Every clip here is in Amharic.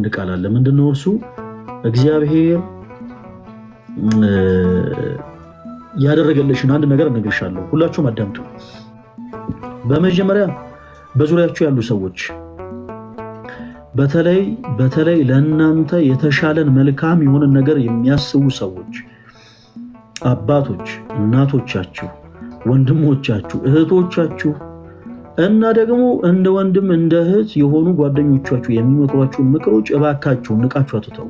አንድ ቃል አለ። ምንድነው እርሱ? እግዚአብሔር ያደረገልሽን አንድ ነገር እነግርሻለሁ። ሁላችሁም አዳምጡ። በመጀመሪያ በዙሪያችሁ ያሉ ሰዎች በተለይ ለእናንተ የተሻለን መልካም የሆነ ነገር የሚያስቡ ሰዎች፣ አባቶች፣ እናቶቻችሁ፣ ወንድሞቻችሁ፣ እህቶቻችሁ እና ደግሞ እንደ ወንድም እንደ እህት የሆኑ ጓደኞቻችሁ የሚመክሯችሁ ምክሮች እባካችሁ ንቃችሁ አትተው።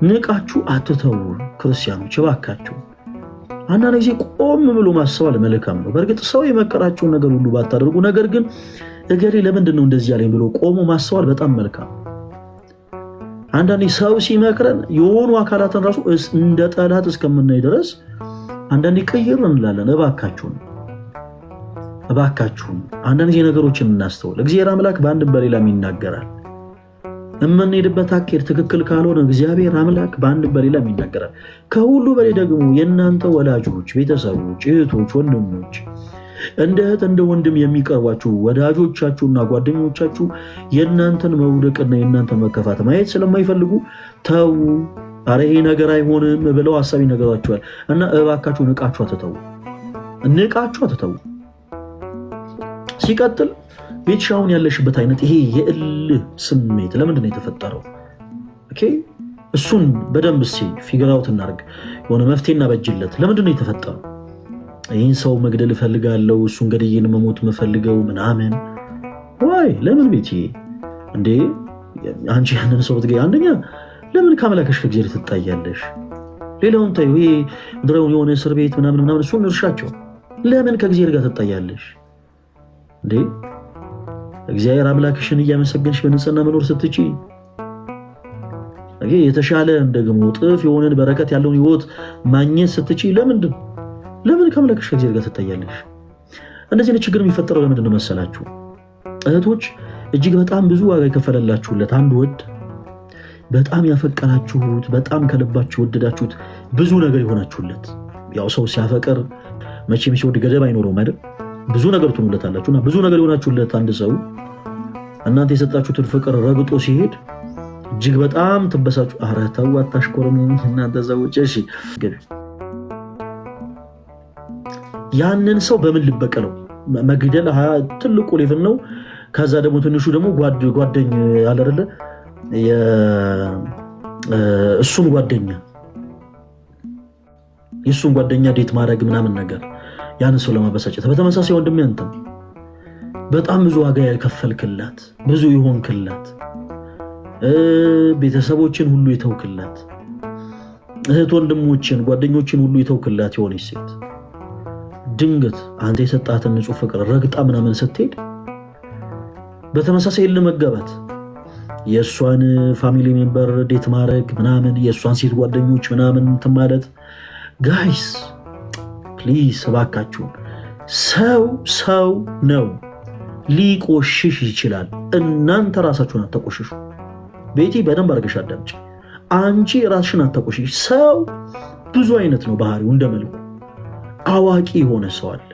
ንቃችሁ አትተው። ክርስቲያኖች እባካችሁ አንዳንድ ጊዜ ቆም ብሎ ማሰብ መልካም ነው። በእርግጥ ሰው የመከራቸውን ነገር ሁሉ ባታደርጉ፣ ነገር ግን እገሌ ለምንድን ነው እንደዚህ ያለኝ ብሎ ቆሞ ማሰብ በጣም መልካም። አንዳንዴ ሰው ሲመክረን የሆኑ አካላትን ራሱ እንደ ጠላት እስከምናይ ድረስ አንዳንዴ ቅይር እንላለን። እባካችሁን አንዳንድ ጊዜ ነገሮችን እናስተውል። እግዚአብሔር አምላክ በአንድም በሌላም ይናገራል። የምንሄድበት አካሄድ ትክክል ካልሆነ እግዚአብሔር አምላክ በአንድም በሌላም ይናገራል። ከሁሉ በላይ ደግሞ የእናንተ ወላጆች፣ ቤተሰቦች፣ እህቶች፣ ወንድሞች እንደ እህት እንደ ወንድም የሚቀርቧችሁ ወዳጆቻችሁና ጓደኞቻችሁ የእናንተን መውደቅና የእናንተን መከፋት ማየት ስለማይፈልጉ ተው፣ ኧረ ይሄ ነገር አይሆንም ብለው ሀሳብ ይነገሯችኋል። እና እባካችሁ ንቃችሁ አትተው። ሲቀጥል ቤትሻውን ያለሽበት አይነት ይሄ የእልህ ስሜት ለምንድን ነው የተፈጠረው? እሱን በደንብ ፊገር አውት እናድርግ። የሆነ መፍትሄ እናበጅለት። ለምንድን ነው የተፈጠረው? ይህን ሰው መግደል እፈልጋለሁ፣ እሱን ገድዬን መሞት የምፈልገው ምናምን። ዋይ ለምን ቤትዬ እንዴ? አንቺ ያንን ሰው ብትገኝ አንደኛ ለምን ካመላከሽ ከእግዚአብሔር ትጣያለሽ? ሌላውን ታዩ። ይሄ ምድራውን የሆነ እስር ቤት ምናምን እሱን እርሻቸው። ለምን ከእግዚአብሔር ጋር ትጣያለሽ እንዴ? እግዚአብሔር አምላክሽን እያመሰገንሽ በንጽህና መኖር ስትቺ የተሻለ ደግሞ ጥፍ የሆነን በረከት ያለውን ህይወት ማግኘት ስትቺ ለምን ከአምላክሽ ከእግዚአብሔር ጋር ትታያለሽ? እንደዚህ አይነት ችግር የሚፈጠረው ለምንድን ነው መሰላችሁ? እህቶች እጅግ በጣም ብዙ ዋጋ የከፈለላችሁለት አንድ ወድ በጣም ያፈቀራችሁት በጣም ከልባችሁ ወደዳችሁት ብዙ ነገር የሆናችሁለት። ያው ሰው ሲያፈቅር መቼም ሲወድ ገደብ አይኖረውም አይደል? ብዙ ነገር ትሆኑለታላችሁና ብዙ ነገር የሆናችሁለት አንድ ሰው እናንተ የሰጣችሁትን ፍቅር ረግጦ ሲሄድ እጅግ በጣም ትበሳችሁ። ኧረ ተው አታሽኮርሙ እናንተ ሰዎች። እሺ ያንን ሰው በምን ልበቀለው? መግደል ትልቁ ሌቭል ነው። ከዛ ደግሞ ትንሹ ደግሞ ጓደኛ አለ አይደለ? የእሱን ጓደኛ ዴት ማድረግ ምናምን ነገር ያን ሰው ለማበሳጨት። በተመሳሳይ ወንድሜ አንተም በጣም ብዙ ዋጋ የከፈልክላት ብዙ ይሆንክላት ቤተሰቦችን ሁሉ የተውክላት እህት ወንድሞችን ጓደኞችን ሁሉ የተውክላት የሆነች ሴት ድንገት አንተ የሰጣትን ንጹህ ፍቅር ረግጣ ምናምን ስትሄድ በተመሳሳይ ለመጋባት የእሷን ፋሚሊ ሜምበር ዴት ማድረግ ምናምን የእሷን ሴት ጓደኞች ምናምን እንትን ማለት ጋይስ ፕሊዝ እባካችሁ ሰው ነው ሊቆሽሽ ይችላል። እናንተ ራሳችሁን አትቆሽሹ። ቤቲ በደንብ አድርገሽ አዳምጪ። አንቺ ራስሽን አትቆሽሽ። ሰው ብዙ አይነት ነው ባህሪው። እንደመልኩ አዋቂ የሆነ ሰው አለ፣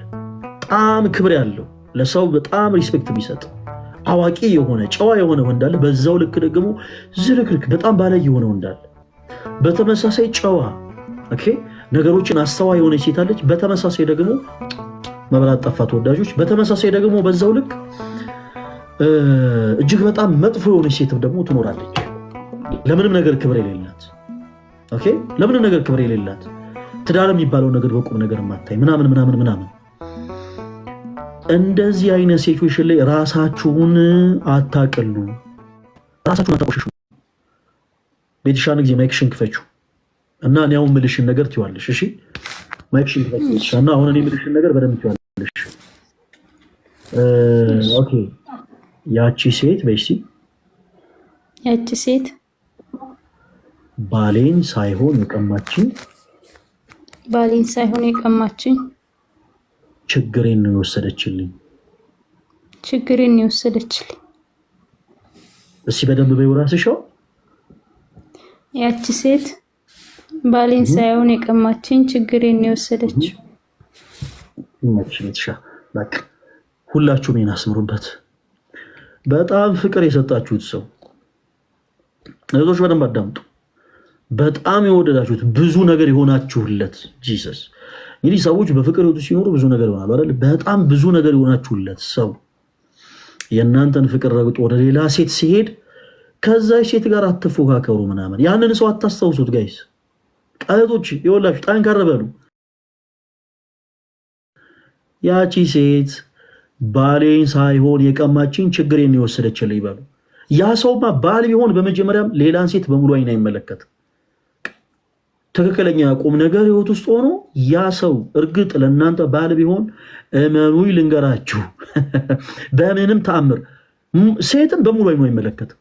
በጣም ክብር ያለው ለሰው በጣም ሪስፔክት የሚሰጥ አዋቂ የሆነ ጨዋ የሆነ ወንድ አለ። በዛው ልክ ደግሞ ዝርክርክ በጣም ባለይ የሆነ ወንድ አለ። በተመሳሳይ ጨዋ ነገሮችን አስተዋይ የሆነ ሴት አለች። በተመሳሳይ ደግሞ መብላት ጠፋ ተወዳጆች። በተመሳሳይ ደግሞ በዛው ልክ እጅግ በጣም መጥፎ የሆነ ሴት ደግሞ ትኖራለች። ለምንም ነገር ክብር የሌላት ትዳር የሚባለው ነገር በቁም ነገር ማታይ ምናምን እንደዚህ አይነት ሲቹዌሽን ላይ ራሳችሁን አታቀሉ፣ ራሳችሁን አታቆሽሹ። ቤትሻን ጊዜ ማይክሽን ክፈችው እና እኔ አሁን ምልሽን ነገር ትይዋለሽ። እሺ ማይክሽን ክፈችው እና አሁን እኔ ምልሽን ነገር በደንብ ትይዋለሽ። ኦኬ ያቺ ሴት ባሌን ሳይሆን የቀማችኝ ችግሬን ነው የወሰደችልኝ። እስኪ በደንብ በይው ራስሽ። ያቺ ሴት ባሌን ሳይሆን የቀማችኝ ችግሬን ነው የወሰደችው። በቃ ሁላችሁም ይናስምሩበት። በጣም ፍቅር የሰጣችሁት ሰው እህቶች በደንብ አዳምጡ። በጣም የወደዳችሁት ብዙ ነገር የሆናችሁለት ጂሰስ። እንግዲህ ሰዎች በፍቅር ህይወት ሲኖሩ ብዙ ነገር ይሆናሉ አይደል? በጣም ብዙ ነገር የሆናችሁለት ሰው የእናንተን ፍቅር ረግጦ ወደ ሌላ ሴት ሲሄድ ከዛ ሴት ጋር አትፎካከሩ ምናምን። ያንን ሰው አታስታውሱት ጋይስ። እህቶች ይኸውላችሁ ጠንከር በሉ። ያቺ ሴት ባሌን ሳይሆን የቀማችኝ ችግሬን የወሰደችልኝ ይበሉ። ያ ሰውማ ባል ቢሆን በመጀመሪያም ሌላን ሴት በሙሉ አይን አይመለከትም። ትክክለኛ ቁም ነገር ህይወት ውስጥ ሆኖ ያ ሰው እርግጥ ለእናንተ ባል ቢሆን እመኑኝ ልንገራችሁ በምንም ተአምር ሴትን በሙሉ አይኑ አይመለከትም።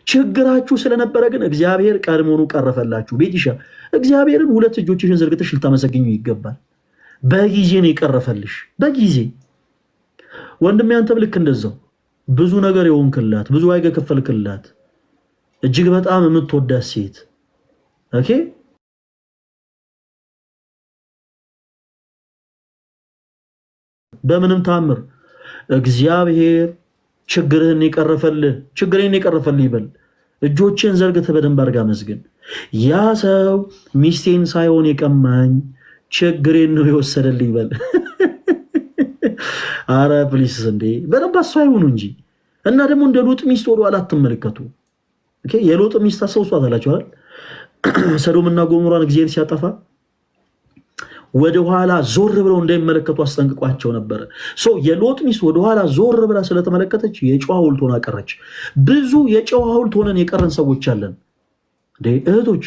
ችግራችሁ ስለነበረ ግን እግዚአብሔር ቀድሞኑ ቀረፈላችሁ። ቤቲሻ እግዚአብሔርን ሁለት እጆችሽን ዘርግተሽ ልታመሰግኙ ይገባል። በጊዜ ነው የቀረፈልሽ፣ በጊዜ ወንድሜ። አንተም ልክ እንደዛው ብዙ ነገር የሆንክላት፣ ብዙ ዋጋ የከፈልክላት እጅግ በጣም የምትወዳት ሴት ኦኬ። በምንም ታምር እግዚአብሔር ችግርህን የቀረፈልህ ይበል። እጆችን ዘርግተህ በደንብ አድርጋ መስግን። ያ ሰው ሚስቴን ሳይሆን የቀማኝ ችግሬን ነው የወሰደልኝ ይበል። አረ ፕሊስ እንዴ በደንብ አሷ አይሆኑ እንጂ። እና ደግሞ እንደ ሎጥ ሚስት ወደ ኋላ አትመለከቱ። ኦኬ የሎጥ ሚስት አስታውሷታላችሁ አይደል? ሰዶምና ጎሞራን እግዚአብሔር ሲያጠፋ ወደ ኋላ ዞር ብለው እንዳይመለከቱ አስጠንቅቋቸው ነበር። የሎጥ ሚስት ወደ ኋላ ዞር ብላ ስለተመለከተች የጨዋ ሐውልት ሆና ቀረች። ብዙ የጨዋ ሐውልት ሆነን የቀረን ሰዎች አለን። እህቶች